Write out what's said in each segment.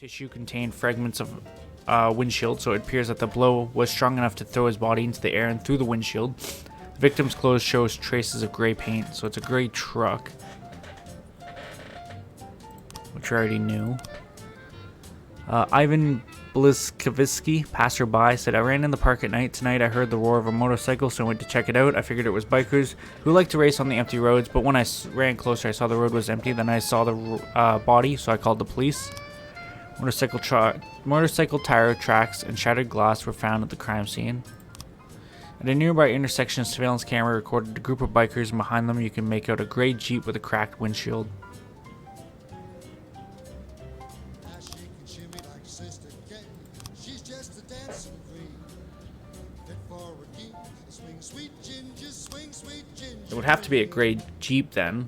tissue contained fragments of windshield, so it appears that the blow was strong enough to throw his body into the air and through the windshield. The victim's clothes shows traces of gray paint, so it's a gray truck, which I already knew. Ivan Bliskavitsky, passerby, said, "I ran in the park at night. Tonight I heard the roar of a motorcycle, so I went to check it out. I figured it was bikers who like to race on the empty roads, but when I ran closer, I saw the road was empty. Then I saw the body, so I called the police. Motorcycle tire tracks and shattered glass were found at the crime scene. At a nearby intersection, a surveillance camera recorded a group of bikers, and behind them you can make out a gray Jeep with a cracked windshield." It would have to be a gray Jeep then.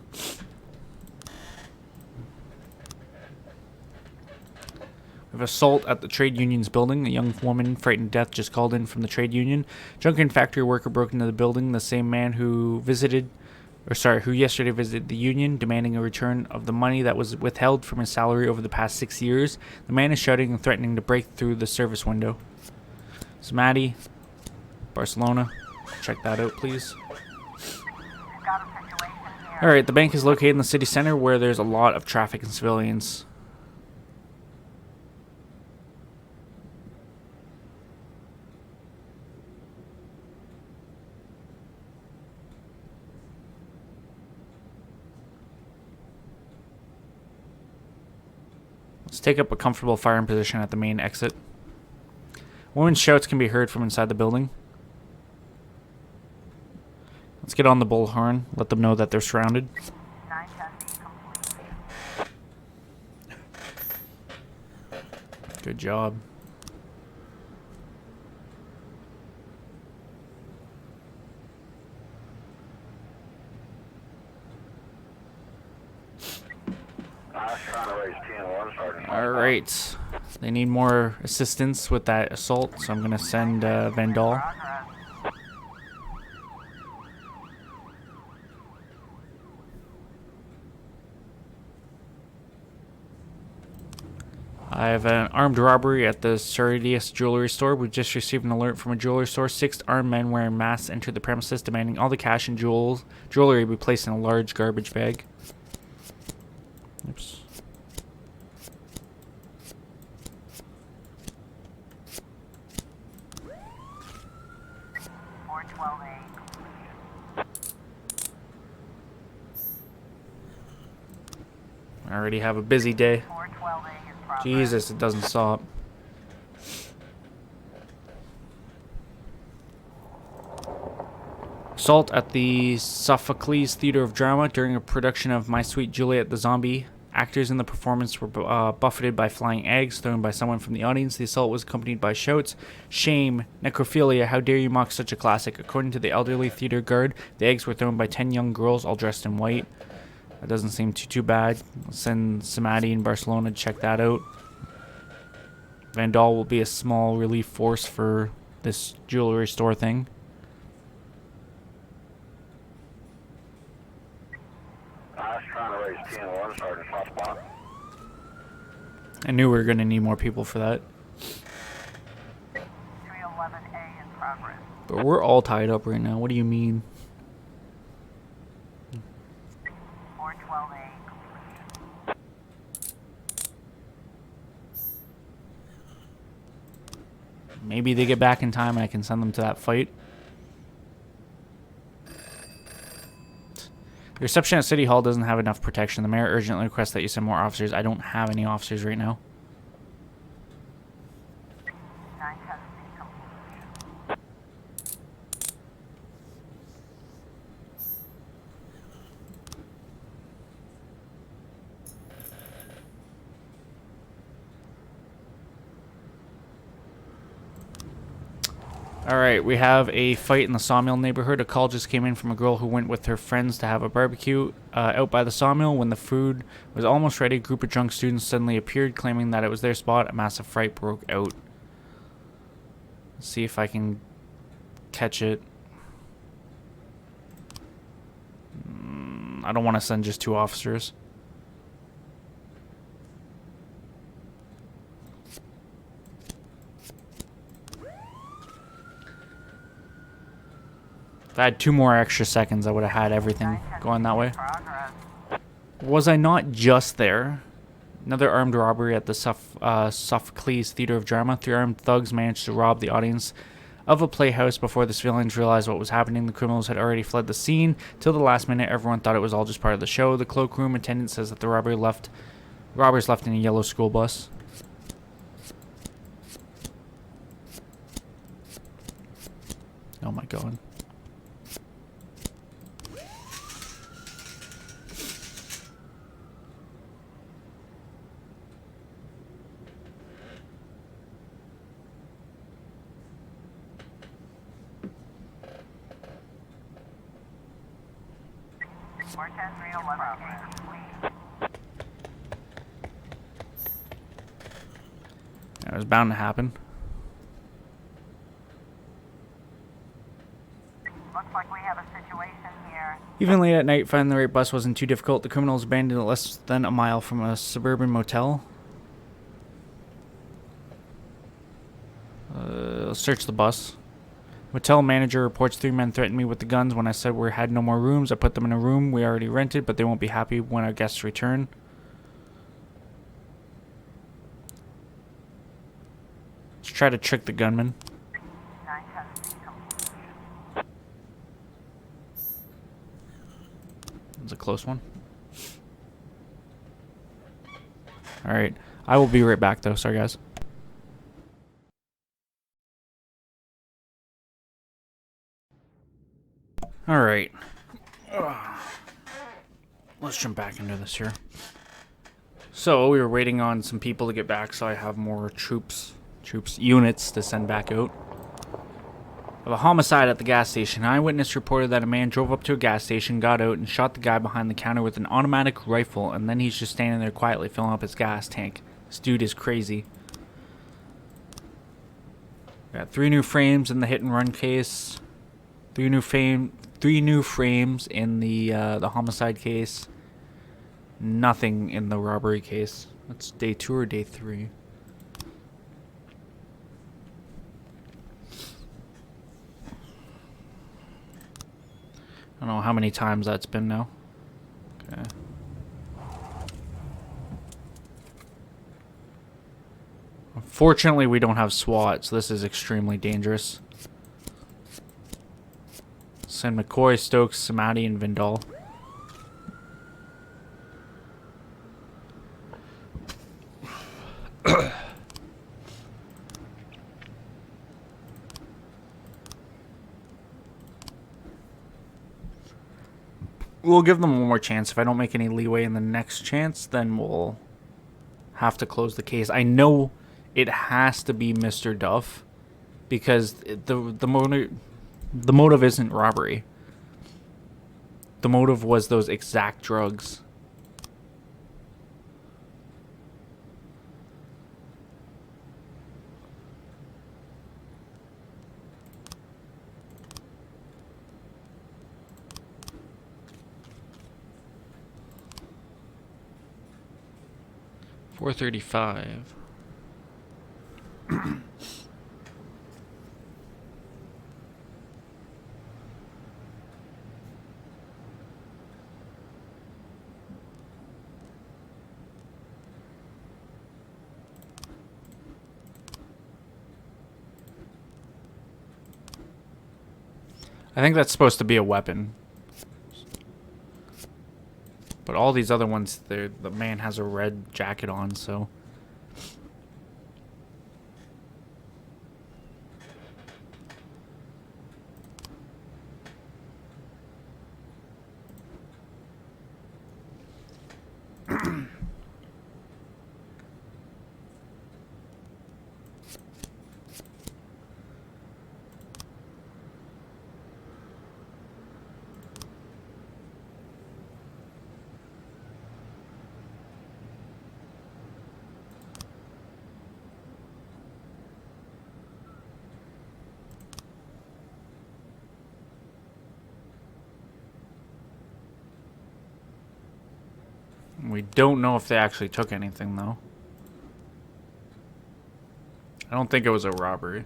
We have assault at the trade union's building. A young woman, frightened to death, just called in from the trade union. Junkin factory worker broke into the building. The same man who yesterday visited the union, demanding a return of the money that was withheld from his salary over the past 6 years. The man is shouting and threatening to break through the service window. Samadi, Barcelona. Check that out, please. Alright, the bank is located in the city center where there's a lot of traffic and civilians. Let's take up a comfortable firing position at the main exit. Women's shouts can be heard from inside the building. Let's get on the bullhorn, let them know that they're surrounded. Good job. Alright. They need more assistance with that assault, so I'm going to send Vandal. I have an armed robbery at the Suridius jewelry store. We've just received an alert from a jewelry store. 6 armed men wearing masks entered the premises, demanding all the cash and jewelry be placed in a large garbage bag. Oops. I already have a busy day. Jesus, it doesn't stop. Assault at the Sophocles Theater of Drama. During a production of My Sweet Juliet the Zombie, actors in the performance were buffeted by flying eggs thrown by someone from the audience. The assault was accompanied by shouts, "Shame, necrophilia, how dare you mock such a classic." According to the elderly theater guard, the eggs were thrown by 10 young girls, all dressed in white. That doesn't seem too bad. I'll send Samadi in Barcelona to check that out. Vandal will be a small relief force for this jewelry store thing. I knew we were going to need more people for that. 311A in progress. But we're all tied up right now. What do you mean? 412A. Maybe they get back in time and I can send them to that fight. The reception at City Hall doesn't have enough protection. The mayor urgently requests that you send more officers. I don't have any officers right now. 910C complete. Alright, we have a fight in the Sawmill neighborhood. A call just came in from a girl who went with her friends to have a barbecue out by the Sawmill. When the food was almost ready, a group of drunk students suddenly appeared, claiming that it was their spot. A massive fight broke out. Let's see if I can catch it. I don't want to send just 2 officers. If I had 2 more extra seconds, I would have had everything going that way. Progress. Was I not just there? Another armed robbery at the Sophocles Theater of Drama. 3 armed thugs managed to rob the audience of a playhouse before the civilians realized what was happening. The criminals had already fled the scene. Till the last minute, everyone thought it was all just part of the show. The cloakroom attendant says that the robbers left in a yellow school bus. Oh my god. Cortez 311A complete. It was bound to happen. Looks like we have a situation here. Even late at night, finding the right bus wasn't too difficult. The criminals abandoned it less than a mile from a suburban motel. Search the bus. Motel manager reports 3 men threatened me with the guns when I said we had no more rooms. I put them in a room we already rented, but they won't be happy when our guests return. Let's try to trick the gunman. 9 testing complete. It was a close one. Alright. I will be right back though. Sorry guys. Alright. Let's jump back into this here. So, we were waiting on some people to get back, so I have more units to send back out. Of a homicide at the gas station. An eyewitness reported that a man drove up to a gas station, got out, and shot the guy behind the counter with an automatic rifle, and then he's just standing there quietly filling up his gas tank. This dude is crazy. Got 3 new frames in the hit and run case. 3 new frames in the homicide case. Nothing in the robbery case. That's day 2 or day 3. I don't know how many times that's been now. Okay. Unfortunately, we don't have SWAT, so this is extremely dangerous. Send McCoy, Stokes, Samadi, and Vindal. We'll give them one more chance. If I don't make any leeway in the next chance, then we'll have to close the case. I know it has to be Mr. Duff because the motive isn't robbery. The motive was those exact drugs. $435. I think that's supposed to be a weapon. But all these other ones, the man has a red jacket on, so... We don't know if they actually took anything, though. I don't think it was a robbery.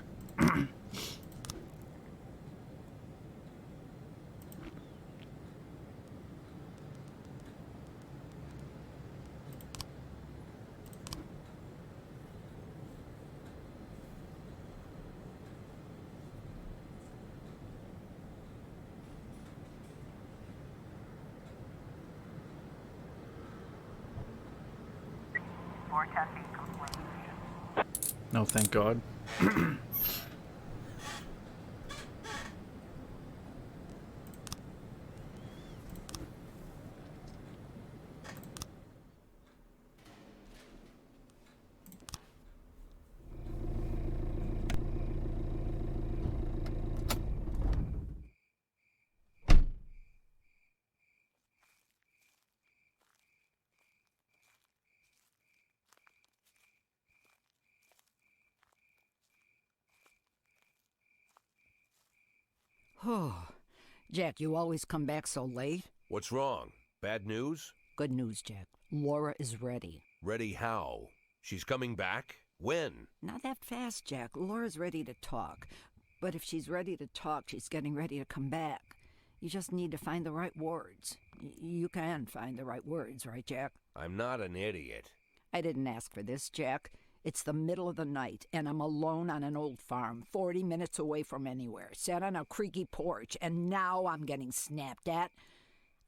More testing complete. No, thank God. Oh, Jack, you always come back so late. What's wrong? Bad news? Good news, Jack. Laura is ready. Ready how? She's coming back? When? Not that fast, Jack. Laura's ready to talk. But if she's ready to talk, she's getting ready to come back. You just need to find the right words. You can find the right words, right, Jack? I'm not an idiot. I didn't ask for this, Jack. It's the middle of the night, and I'm alone on an old farm, 40 minutes away from anywhere, sat on a creaky porch, and now I'm getting snapped at.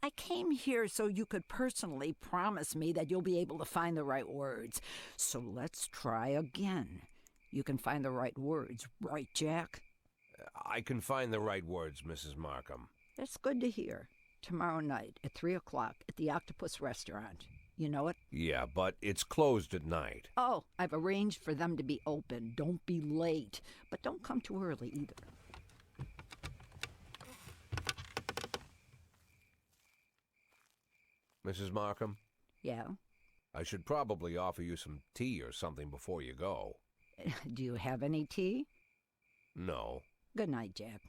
I came here so you could personally promise me that you'll be able to find the right words. So let's try again. You can find the right words, right, Jack? I can find the right words, Mrs. Markham. That's good to hear. Tomorrow night at 3 o'clock at the Octopus Restaurant. You know it? Yeah, but it's closed at night. Oh, I've arranged for them to be open. Don't be late. But don't come too early either. Mrs. Markham, Yeah? I should probably offer you some tea or something before you go. Do you have any tea? No. Good night, Jack.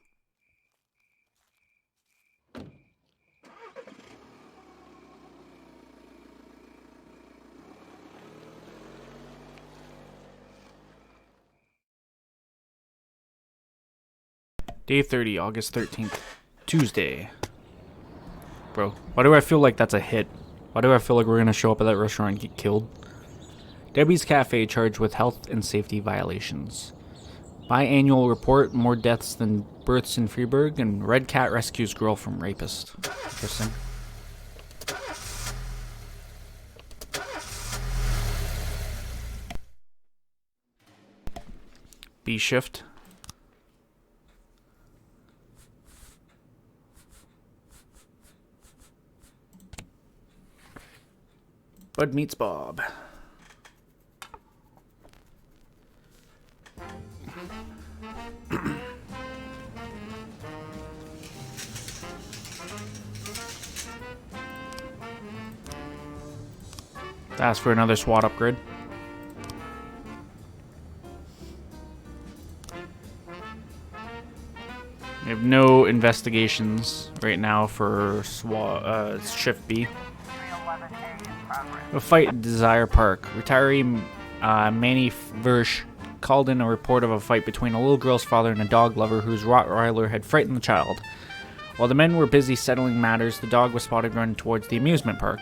Day 30, August 13th, Tuesday. Bro, why do I feel like that's a hit? Why do I feel like we're gonna show up at that restaurant and get killed? Debbie's Cafe charged with health and safety violations. Biannual report, more deaths than births in Freeburg, and Red Cat rescues girl from rapist. Interesting. B shift. Bud meets Bob. Ask for another SWAT upgrade. We have no investigations right now for Shift B. 311A in progress. A fight at Desire Park. Retiree Manny Versh called in a report of a fight between a little girl's father and a dog lover whose Rottweiler had frightened the child. While the men were busy settling matters, the dog was spotted running towards the amusement park.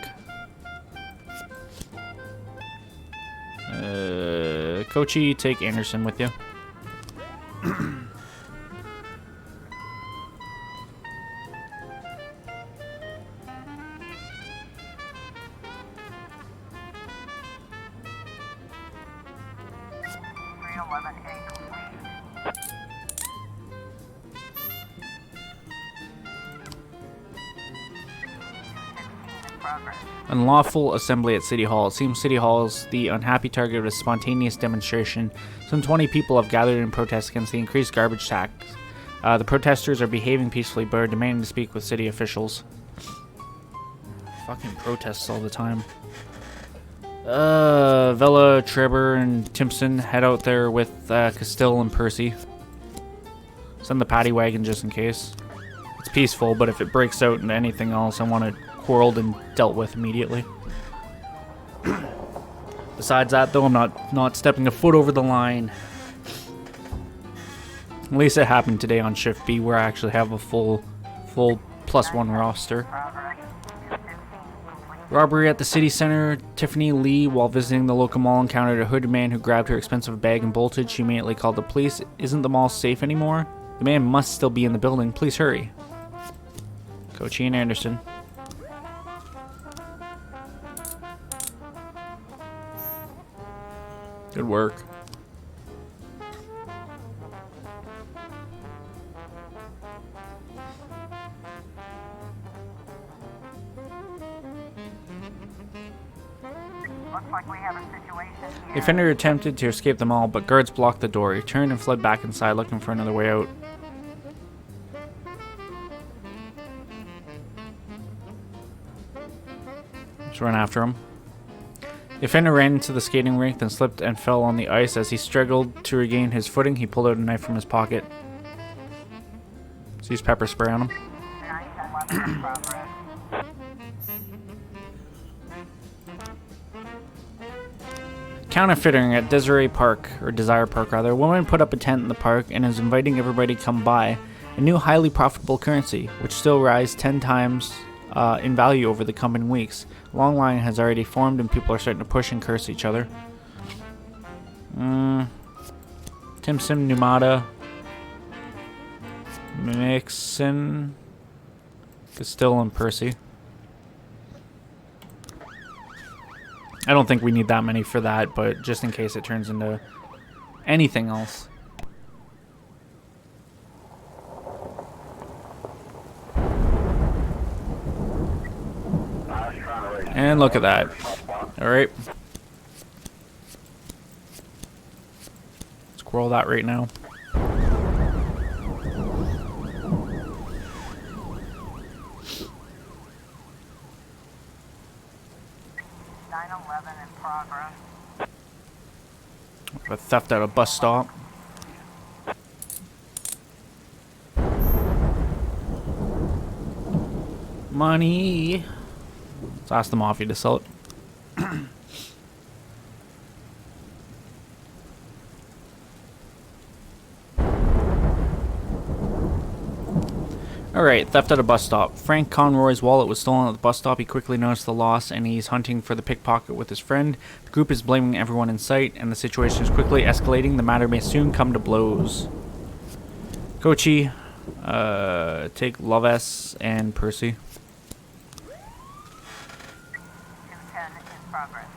Kochi, take Anderson with you. Unlawful assembly at City Hall. It seems City Hall is the unhappy target of a spontaneous demonstration. Some 20 people have gathered in protest against the increased garbage tax. The protesters are behaving peacefully but are demanding to speak with city officials. Fucking protests all the time. Vela, Trevor, and Timpson head out there with Castile and Percy. Send the paddy wagon just in case. It's peaceful, but if it breaks out into anything else, I want it quarreled and dealt with immediately. Besides that, though, I'm not stepping a foot over the line. At least it happened today on Shift B, where I actually have a full +1 roster. Robbery at the city center. Tiffany Lee, while visiting the local mall, encountered a hooded man who grabbed her expensive bag and bolted. She immediately called the police. Isn't the mall safe anymore? The man must still be in the building. Please hurry. Kochi and Anderson. Good work. Looks like we have a situation The here. offender attempted to escape them all, but guards blocked the door. He turned and fled back inside, looking for another way out. Let's run after him. The offender ran into the skating rink, then slipped and fell on the ice. As he struggled to regain his footing, he pulled out a knife from his pocket. Let's use pepper spray on him. 911 in progress. Counterfeiting at Desire Park, rather. A woman put up a tent in the park and is inviting everybody to come buy a new highly profitable currency, which still rise 10 times in value over the coming weeks. A long line has already formed and people are starting to push and curse each other. Timson, Numata, Mixon, Castile, and Percy. I don't think we need that many for that, but just in case it turns into anything else. And look at that. Alright. Squirrel that right now. In progress. A theft at a bus stop. Money. Let's ask the mafia to sell it. Alright, theft at a bus stop. Frank Conroy's wallet was stolen at the bus stop. He quickly noticed the loss and he's hunting for the pickpocket with his friend. The group is blaming everyone in sight and the situation is quickly escalating. The matter may soon come to blows. Kochi, take Loves and Percy. 210 in progress.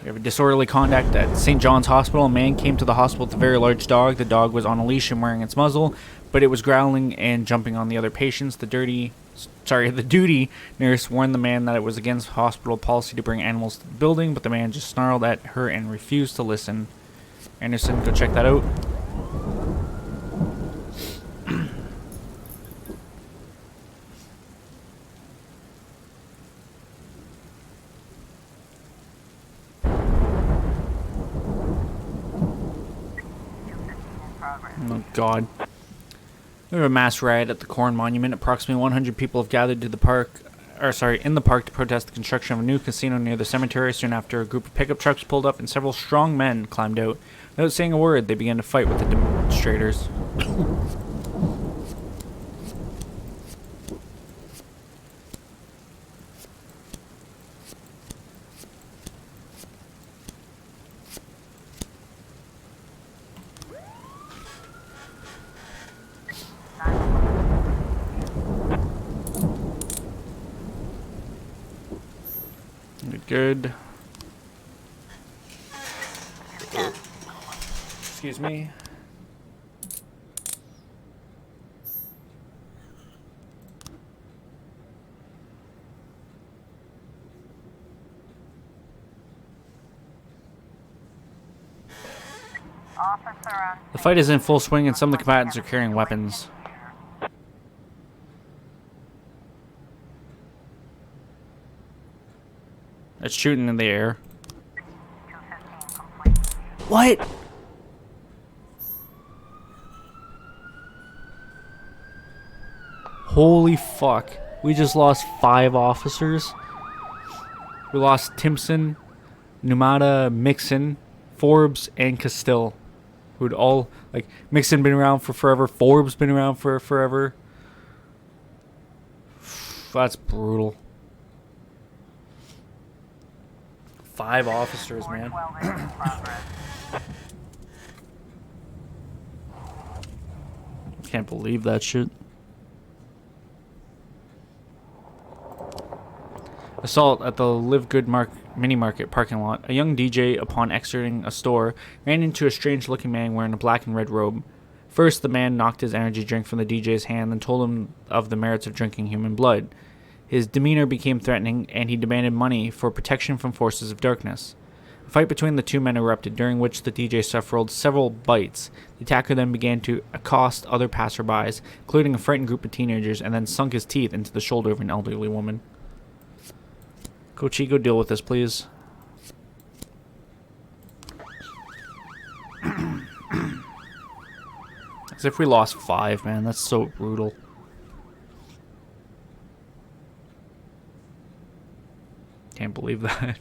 We have a disorderly conduct at St. John's Hospital. A man came to the hospital with a very large dog. The dog was on a leash and wearing its muzzle, but it was growling and jumping on the other patients. The duty nurse warned the man that it was against hospital policy to bring animals to the building, but the man just snarled at her and refused to listen. Anderson, go check that out. Oh God. We have a mass riot at the Corn Monument. Approximately 100 people have gathered to the park, in the park to protest the construction of a new casino near the cemetery. Soon after, a group of pickup trucks pulled up and several strong men climbed out. Without saying a word, they began to fight with the demonstrators. Good. Excuse me. Officer on The fight is in full swing and some of the combatants are carrying weapons. It's shooting in the air. 215 complete. What? Holy fuck. We just lost 5 officers. We lost Timpson, Numata, Mixon, Forbes, and Castile. Who'd all, like, Mixon been around for forever, Forbes been around for forever. That's brutal. 5 officers, man. 412 in progress. Can't believe that shit. Assault at the Live Good mini market parking lot. A young DJ, upon exiting a store, ran into a strange-looking man wearing a black and red robe. First, the man knocked his energy drink from the DJ's hand and told him of the merits of drinking human blood. His demeanor became threatening, and he demanded money for protection from forces of darkness. A fight between the two men erupted, during which the DJ suffered several bites. The attacker then began to accost other passerbys, including a frightened group of teenagers, and then sunk his teeth into the shoulder of an elderly woman. Coach, go deal with this, please. As if we lost 5, man. That's so brutal. Can't believe that.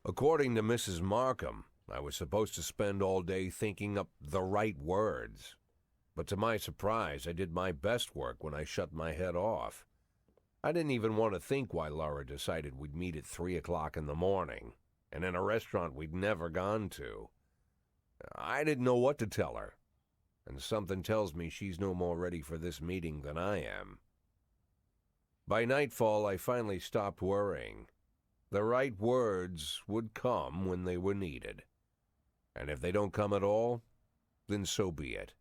According to Mrs. Markham, I was supposed to spend all day thinking up the right words. But to my surprise, I did my best work when I shut my head off. I didn't even want to think why Laura decided we'd meet at 3 o'clock in the morning, and in a restaurant we'd never gone to. I didn't know what to tell her, and something tells me she's no more ready for this meeting than I am. By nightfall, I finally stopped worrying. The right words would come when they were needed. And if they don't come at all, then so be it.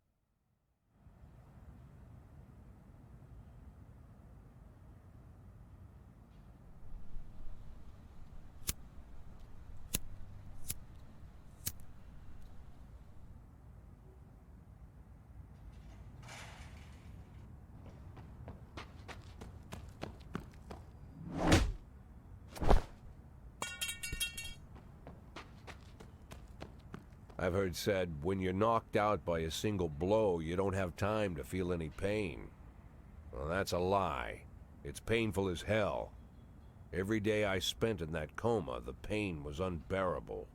I've heard said, when you're knocked out by a single blow, you don't have time to feel any pain. Well, that's a lie. It's painful as hell. Every day I spent in that coma, the pain was unbearable.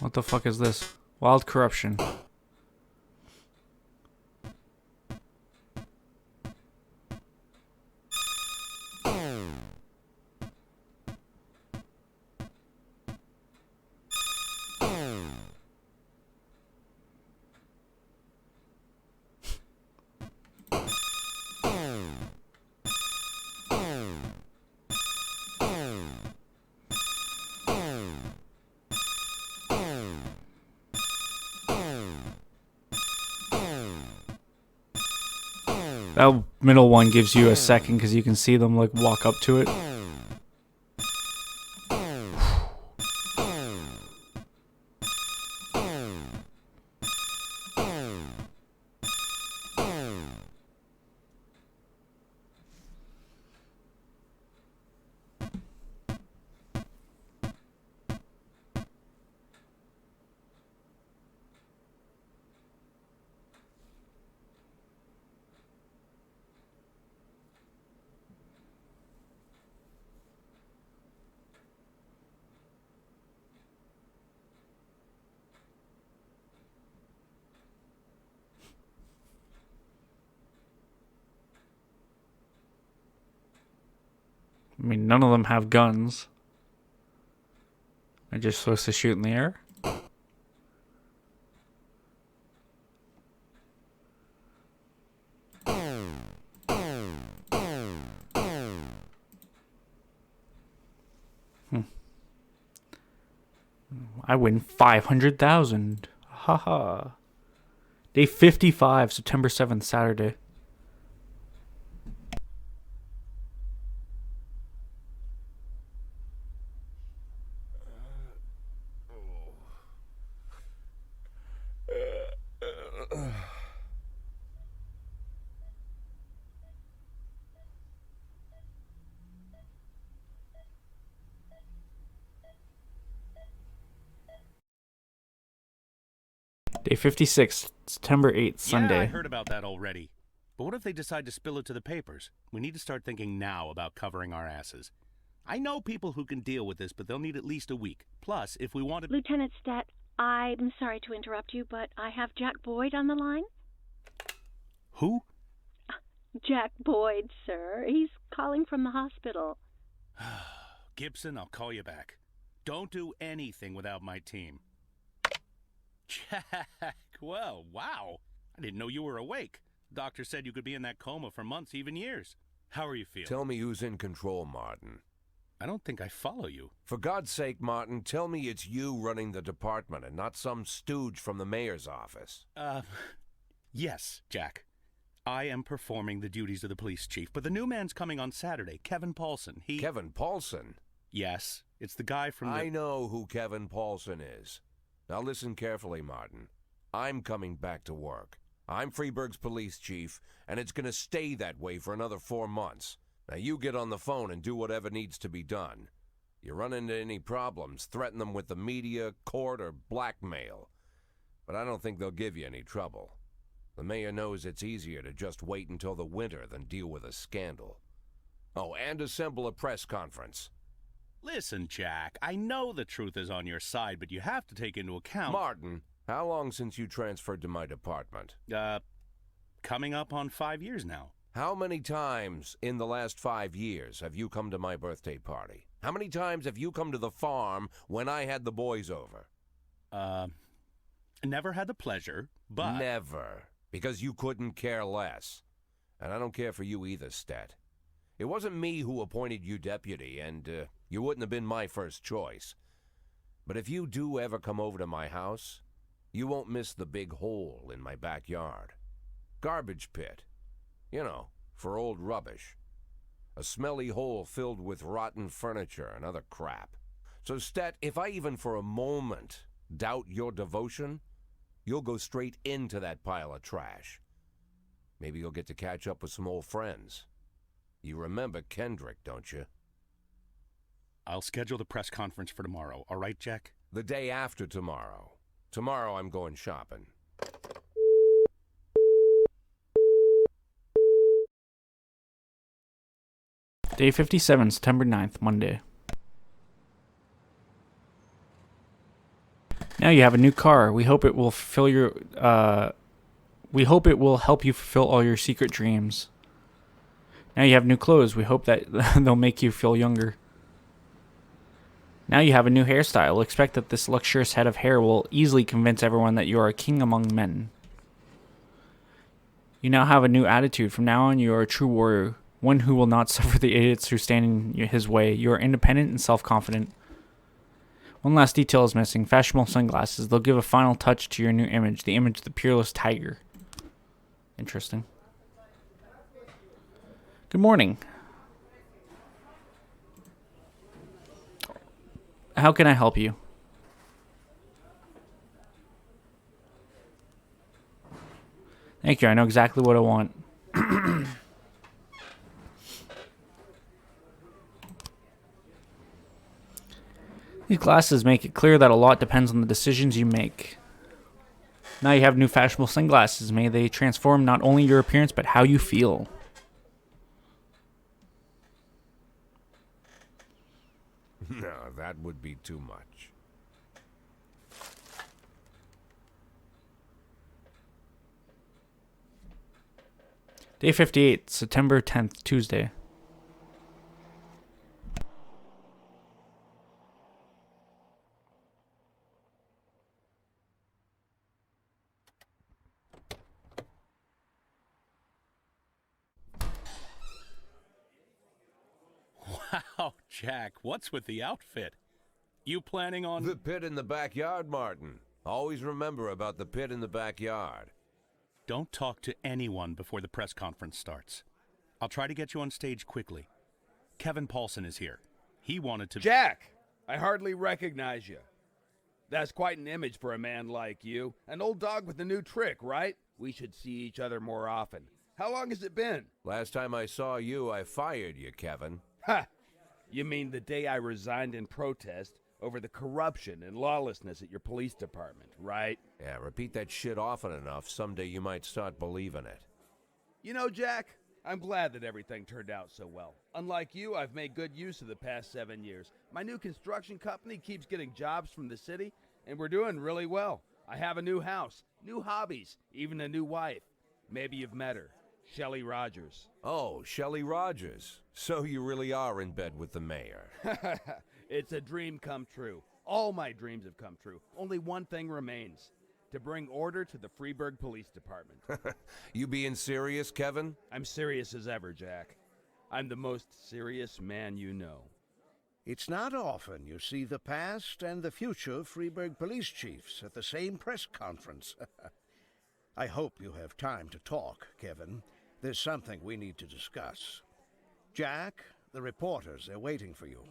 What the fuck is this? Wild corruption. That middle one gives you a second because you can see them like walk up to it. I mean, none of them have guns. They're just supposed to shoot in the air. I win 500,000. Haha. Day 55, September 7th, Saturday. Day 56, September 8th, Yeah, Sunday. I heard about that already. But what if they decide to spill it to the papers? We need to start thinking now about covering our asses. I know people who can deal with this, but they'll need at least a week. Plus, if we want to... Lieutenant Stat, I'm sorry to interrupt you, but I have Jack Boyd on the line. Who? Jack Boyd, sir. He's calling from the hospital. Gibson, I'll call you back. Don't do anything without my team. Jack, well, wow. I didn't know you were awake. Doctor said you could be in that coma for months, even years. How are you feeling? Tell me who's in control, Martin. I don't think I follow you. For God's sake, Martin, tell me it's you running the department and not some stooge from the mayor's office. Yes, Jack. I am performing the duties of the police chief, but the new man's coming on Saturday, Kevin Paulson. Kevin Paulson? Yes, it's the guy from the... I know who Kevin Paulson is. Now listen carefully, Martin. I'm coming back to work. I'm Freeburg's police chief, and it's going to stay that way for another 4 months. Now you get on the phone and do whatever needs to be done. You run into any problems, threaten them with the media, court, or blackmail. But I don't think they'll give you any trouble. The mayor knows it's easier to just wait until the winter than deal with a scandal. Oh, and assemble a press conference. Listen, Jack, I know the truth is on your side, but you have to take into account... Martin, how long since you transferred to my department? Coming up on 5 years now. How many times in the last 5 years have you come to my birthday party? How many times have you come to the farm when I had the boys over? Never had the pleasure, but... Never. Because you couldn't care less. And I don't care for you either, Stat. It wasn't me who appointed you deputy, and you wouldn't have been my first choice. But if you do ever come over to my house, you won't miss the big hole in my backyard. Garbage pit. You know, for old rubbish. A smelly hole filled with rotten furniture and other crap. So, Stat, if I even for a moment doubt your devotion, you'll go straight into that pile of trash. Maybe you'll get to catch up with some old friends. You remember Kendrick, don't you? I'll schedule the press conference for tomorrow, all right, Jack? The day after tomorrow. Tomorrow I'm going shopping. Day 57, September 9th, Monday. Now you have a new car. We hope it will fulfill your we hope it will help you fulfill all your secret dreams. Now you have new clothes. We hope that they'll make you feel younger. Now you have a new hairstyle. Expect that this luxurious head of hair will easily convince everyone that you are a king among men. You now have a new attitude. From now on, you are a true warrior, one who will not suffer the idiots who stand in his way. You are independent and self-confident. One last detail is missing. Fashionable sunglasses. They'll give a final touch to your new image, the image of the peerless tiger. Interesting. Good morning. How can I help you? Thank you. I know exactly what I want. These glasses make it clear that a lot depends on the decisions you make. Now you have new fashionable sunglasses. May they transform not only your appearance, but how you feel. No, that would be too much. Day 58, September 10th, Tuesday. Wow, Jack, what's with the outfit? You planning on... The pit in the backyard, Martin. Always remember about the pit in the backyard. Don't talk to anyone before the press conference starts. I'll try to get you on stage quickly. Kevin Paulson is here. He wanted to... Jack! I hardly recognize you. That's quite an image for a man like you. An old dog with a new trick, right? We should see each other more often. How long has it been? Last time I saw you, I fired you, Kevin. Ha! You mean the day I resigned in protest over the corruption and lawlessness at your police department, right? Yeah, repeat that shit often enough, someday you might start believing it. You know, Jack, I'm glad that everything turned out so well. Unlike you, I've made good use of the past 7 years. My new construction company keeps getting jobs from the city, and we're doing really well. I have a new house, new hobbies, even a new wife. Maybe you've met her, Shelley Rogers. Oh, Shelley Rogers. So you really are in bed with the mayor. It's a dream come true. All my dreams have come true. Only one thing remains. To bring order to the Freeburg Police Department. You being serious, Kevin? I'm serious as ever, Jack. I'm the most serious man you know. It's not often you see the past and the future Freeburg police chiefs at the same press conference. I hope you have time to talk, Kevin. There's something we need to discuss. Jack, the reporters are waiting for you.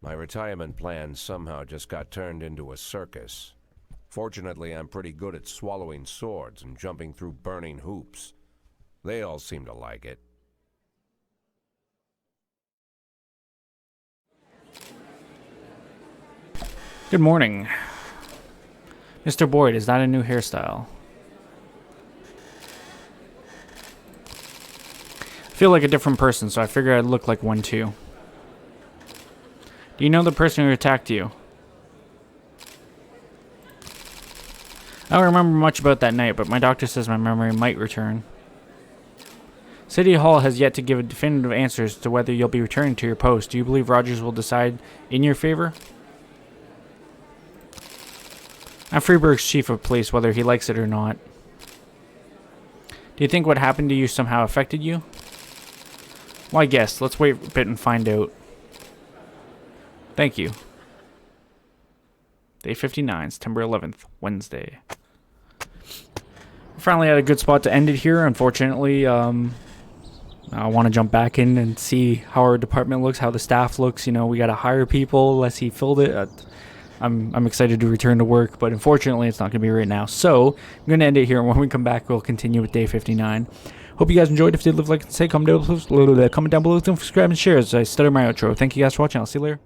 My retirement plan somehow just got turned into a circus. Fortunately, I'm pretty good at swallowing swords and jumping through burning hoops. They all seem to like it. Good morning. Mr. Boyd, is that a new hairstyle? I feel like a different person, so I figured I'd look like one too. Do you know the person who attacked you? I don't remember much about that night, but my doctor says my memory might return. City Hall has yet to give definitive answers to whether you'll be returning to your post. Do you believe Rogers will decide in your favor? I'm Freeburg's chief of police, whether he likes it or not. Do you think what happened to you somehow affected you? Well, I guess. Let's wait a bit and find out. Thank you. Day 59, September 11th, Wednesday. We finally had a good spot to end it here. Unfortunately, I want to jump back in and see how our department looks, how the staff looks. You know, we got to hire people unless he filled it. I'm excited to return to work, but unfortunately, it's not going to be right now. So I'm going to end it here, and when we come back, we'll continue with day 59. Hope you guys enjoyed. If you did, leave a like and say, comment down below, subscribe and share as I stutter my outro. Thank you guys for watching. I'll see you later.